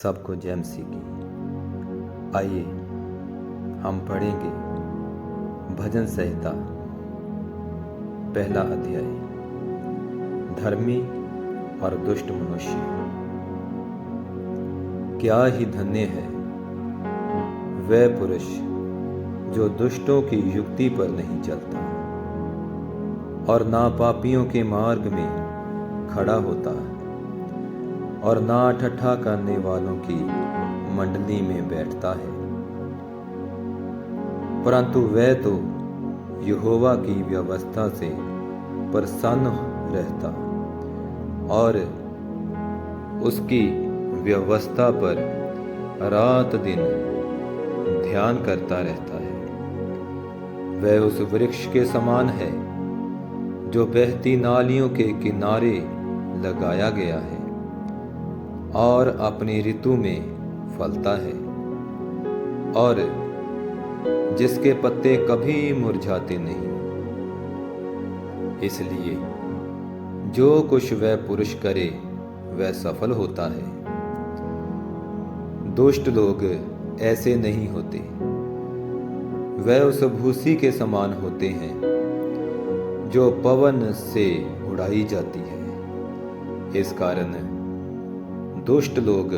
सबको जय मसीह की। आइए हम पढ़ेंगे भजन संहिता पहला अध्याय, धर्मी और दुष्ट मनुष्य। क्या ही धन्य है वह पुरुष जो दुष्टों की युक्ति पर नहीं चलता और ना पापियों के मार्ग में खड़ा होता है और ना ठट्ठा करने वालों की मंडली में बैठता है, परंतु वह तो यहोवा की व्यवस्था से प्रसन्न रहता और उसकी व्यवस्था पर रात दिन ध्यान करता रहता है। वह उस वृक्ष के समान है जो बहती नालियों के किनारे लगाया गया है और अपनी ऋतु में फलता है और जिसके पत्ते कभी मुरझाते नहीं। इसलिए जो कुछ वह पुरुष करे वह सफल होता है। दुष्ट लोग ऐसे नहीं होते, वह उस भूसी के समान होते हैं जो पवन से उड़ाई जाती है। इस कारण दुष्ट लोग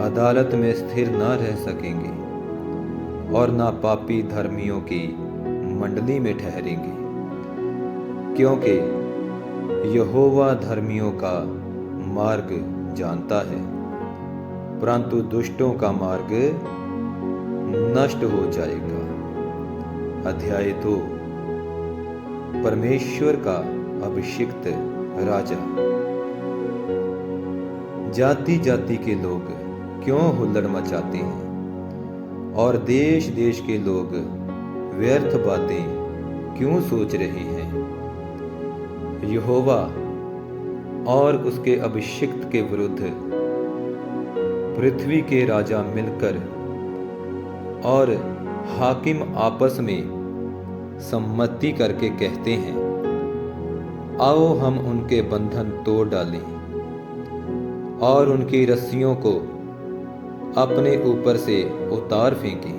अदालत में स्थिर न रह सकेंगे और ना पापी धर्मियों की मंडली में ठहरेंगे, क्योंकि यहोवा धर्मियों का मार्ग जानता है, परंतु दुष्टों का मार्ग नष्ट हो जाएगा। अध्याय 2, परमेश्वर का अभिषिक्त राजा। जाति जाति के लोग क्यों हुल्लड़ मचाते हैं और देश देश के लोग व्यर्थ बातें क्यों सोच रहे हैं। यहोवा और उसके अभिषिक्त के विरुद्ध पृथ्वी के राजा मिलकर और हाकिम आपस में सम्मति करके कहते हैं, आओ हम उनके बंधन तोड़ डालें और उनकी रस्सियों को अपने ऊपर से उतार फेंकें।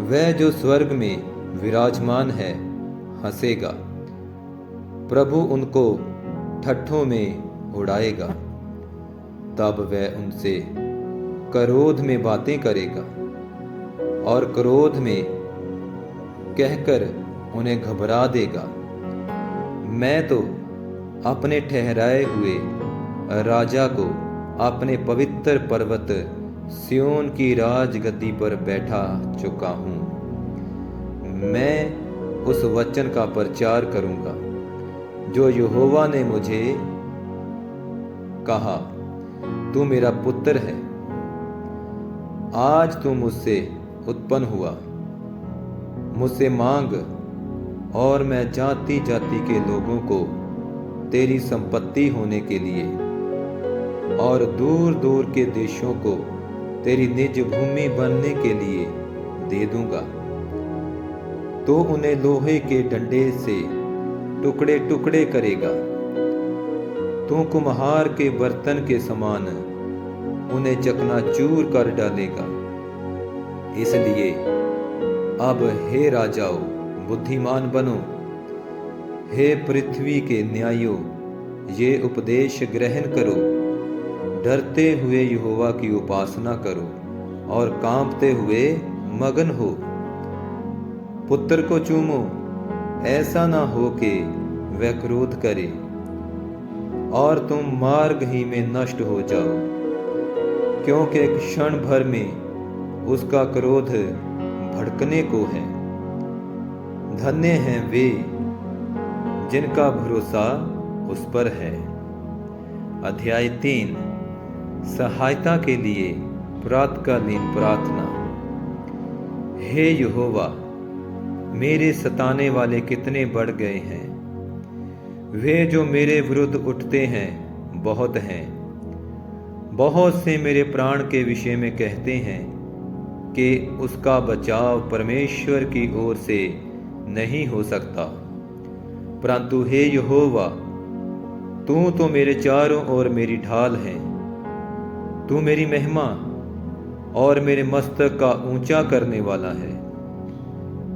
वह जो स्वर्ग में विराजमान है हंसेगा, प्रभु उनको ठट्ठों में उड़ाएगा। तब वह उनसे क्रोध में बातें करेगा और क्रोध में कहकर उन्हें घबरा देगा। मैं तो अपने ठहराए हुए राजा को अपने पवित्र पर्वत सियोन की राजगद्दी पर बैठा चुका हूं। मैं उस वचन का प्रचार करूंगा जो यहोवा ने मुझे कहा, तू मेरा पुत्र है, आज तू मुझसे उत्पन्न हुआ। मुझसे मांग और मैं जाति जाति के लोगों को तेरी संपत्ति होने के लिए और दूर दूर के देशों को तेरी निज भूमि बनने के लिए दे दूंगा। तो उन्हें लोहे के डंडे से टुकड़े टुकड़े करेगा। तू कुम्हार के बर्तन के समान उन्हें चकनाचूर कर डालेगा। इसलिए अब हे राजाओं, बुद्धिमान बनो, हे पृथ्वी के न्यायों, ये उपदेश ग्रहण करो। डरते हुए यहोवा की उपासना करो और कांपते हुए मगन हो। पुत्र को चूमो, ऐसा ना हो कि वह क्रोध करे और तुम मार्ग ही में नष्ट हो जाओ, क्योंकि एक क्षण भर में उसका क्रोध भड़कने को है। धन्य हैं वे जिनका भरोसा उस पर है। अध्याय 3, सहायता के लिए प्रातःकालीन प्रार्थना। हे यहोवा, मेरे सताने वाले कितने बढ़ गए हैं। वे जो मेरे विरुद्ध उठते हैं बहुत हैं। बहुत से मेरे प्राण के विषय में कहते हैं कि उसका बचाव परमेश्वर की ओर से नहीं हो सकता। परंतु हे यहोवा, तू तो मेरे चारों ओर मेरी ढाल है। तू मेरी महिमा और मेरे मस्तक का ऊंचा करने वाला है।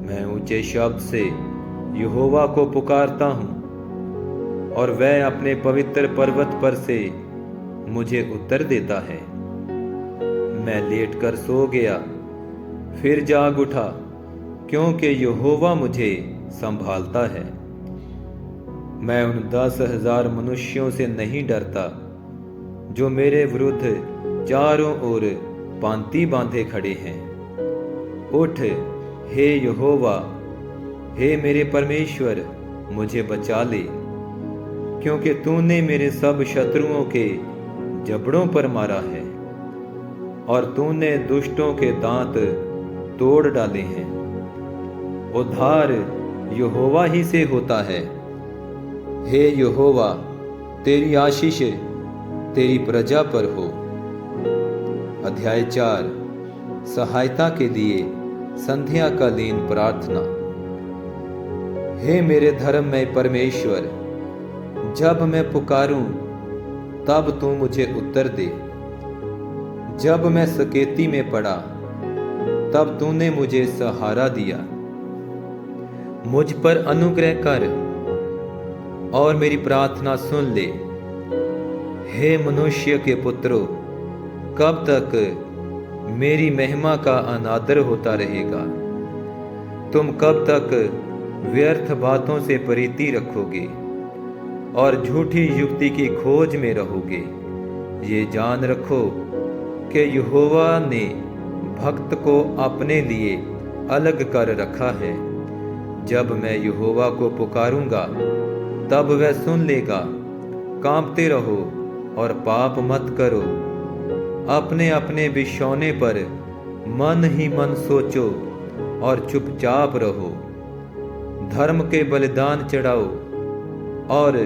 मैं ऊंचे शब्द से यहोवा को पुकारता हूँ और वह अपने पवित्र पर्वत पर से मुझे उत्तर देता है। मैं लेटकर सो गया, फिर जाग उठा, क्योंकि यहोवा मुझे संभालता है। मैं उन 10,000 मनुष्यों से नहीं डरता जो मेरे विरुद्ध चारों ओर पांति बांधे खड़े हैं। उठ हे यहोवा, हे मेरे परमेश्वर, मुझे बचा ले, क्योंकि तूने मेरे सब शत्रुओं के जबड़ों पर मारा है और तूने दुष्टों के दांत तोड़ डाले हैं। उद्धार यहोवा ही से होता है। हे यहोवा, तेरी आशीष तेरी प्रजा पर हो। अध्याय 4 सहायता के लिए संध्याकालीन प्रार्थना। हे मेरे धर्ममय परमेश्वर, जब मैं पुकारूं तब तू मुझे उत्तर दे। जब मैं सकेती में पड़ा तब तूने मुझे सहारा दिया। मुझ पर अनुग्रह कर और मेरी प्रार्थना सुन ले। हे मनुष्य के पुत्रों, कब तक मेरी महिमा का अनादर होता रहेगा? तुम कब तक व्यर्थ बातों से प्रीति रखोगे और झूठी युक्ति की खोज में रहोगे? ये जान रखो कि यहोवा ने भक्त को अपने लिए अलग कर रखा है। जब मैं यहोवा को पुकारूंगा तब वह सुन लेगा। कांपते रहो और पाप मत करो। अपने अपने बिछौने पर मन ही मन सोचो और चुपचाप रहो। धर्म के बलिदान चढ़ाओ और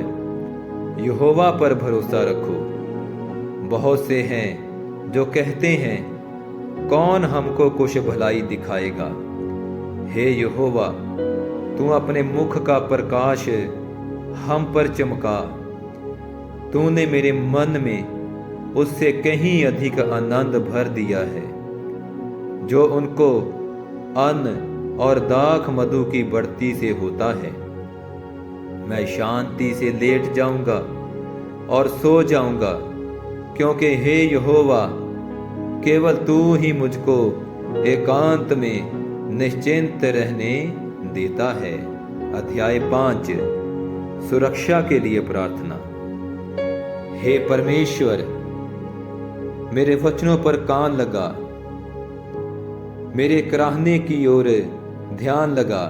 यहोवा पर भरोसा रखो। बहुत से हैं जो कहते हैं, कौन हमको कुछ भलाई दिखाएगा? हे यहोवा, तू अपने मुख का प्रकाश हम पर चमका। तूने मेरे मन में उससे कहीं अधिक आनंद भर दिया है, जो उनको अन्न और दाख मधु की बढ़ती से होता है। मैं शांति से लेट जाऊंगा और सो जाऊंगा, क्योंकि हे यहोवा, केवल तू ही मुझको एकांत में निश्चिंत रहने देता है। अध्याय 5 सुरक्षा के लिए प्रार्थना। हे परमेश्वर, मेरे वचनों पर कान लगा, मेरे कराहने की ओर ध्यान लगा।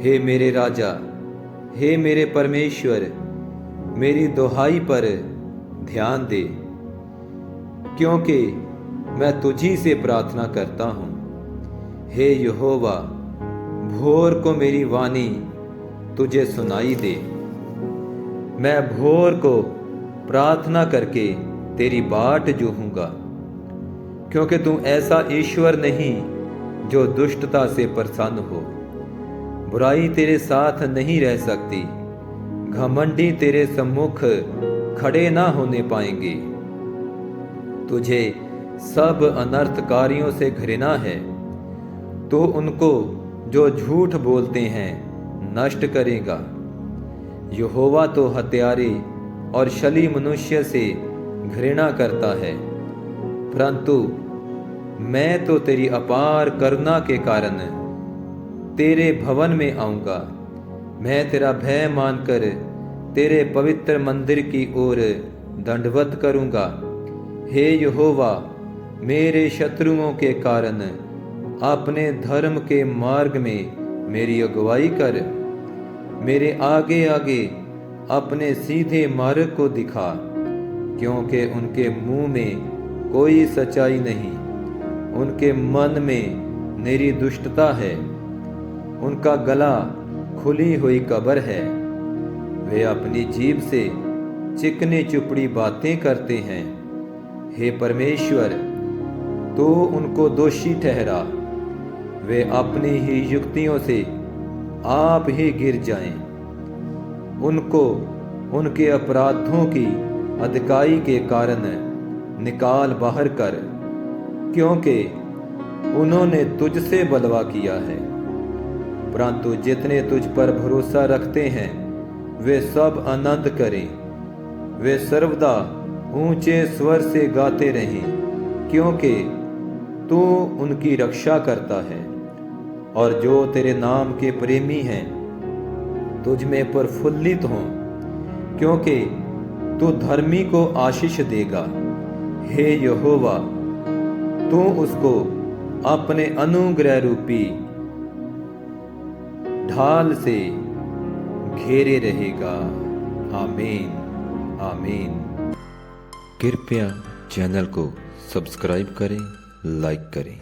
हे मेरे राजा, हे मेरे परमेश्वर, मेरी दुहाई पर ध्यान दे, क्योंकि मैं तुझी से प्रार्थना करता हूँ। हे यहोवा, भोर को मेरी वाणी तुझे सुनाई दे। मैं भोर को प्रार्थना करके तेरी बाट जोहूंगा, क्योंकि तू ऐसा ईश्वर नहीं जो दुष्टता से प्रसन्न हो। बुराई तेरे साथ नहीं रह सकती। घमंडी तेरे सम्मुख खड़े ना होने पाएंगे। तुझे सब अनर्थकारियों से घृणा है। तो उनको जो झूठ बोलते हैं नष्ट करेगा। यहोवा तो हत्यारे और छली मनुष्य से घृणा करता है, परंतु मैं तो तेरी अपार करुणा के कारण तेरे भवन में आऊंगा। मैं तेरा भय मानकर तेरे पवित्र मंदिर की ओर दंडवत करूंगा। हे यहोवा, मेरे शत्रुओं के कारण अपने धर्म के मार्ग में मेरी अगुवाई कर। मेरे आगे आगे अपने सीधे मार्ग को दिखा, क्योंकि उनके मुंह में कोई सच्चाई नहीं। उनके मन में मेरी दुष्टता है। उनका गला खुली हुई कब्र है। वे अपनी जीभ से चिकनी चुपड़ी बातें करते हैं। हे परमेश्वर, तू उनको दोषी ठहरा। वे अपनी ही युक्तियों से आप ही गिर जाएं। उनको उनके अपराधों की अधिकाई के कारण निकाल बाहर कर, क्योंकि उन्होंने तुझसे बलवा किया है। परंतु जितने तुझ पर भरोसा रखते हैं वे सब आनंद करें, वे सर्वदा ऊंचे स्वर से गाते रहें, क्योंकि तू उनकी रक्षा करता है। और जो तेरे नाम के प्रेमी हैं तुझ में प्रफुल्लित हों, क्योंकि तू धर्मी को आशीष देगा। हे यहोवा, तू उसको अपने अनुग्रह रूपी ढाल से घेरे रहेगा। आमीन आमीन। कृपया चैनल को सब्सक्राइब करें, लाइक करें।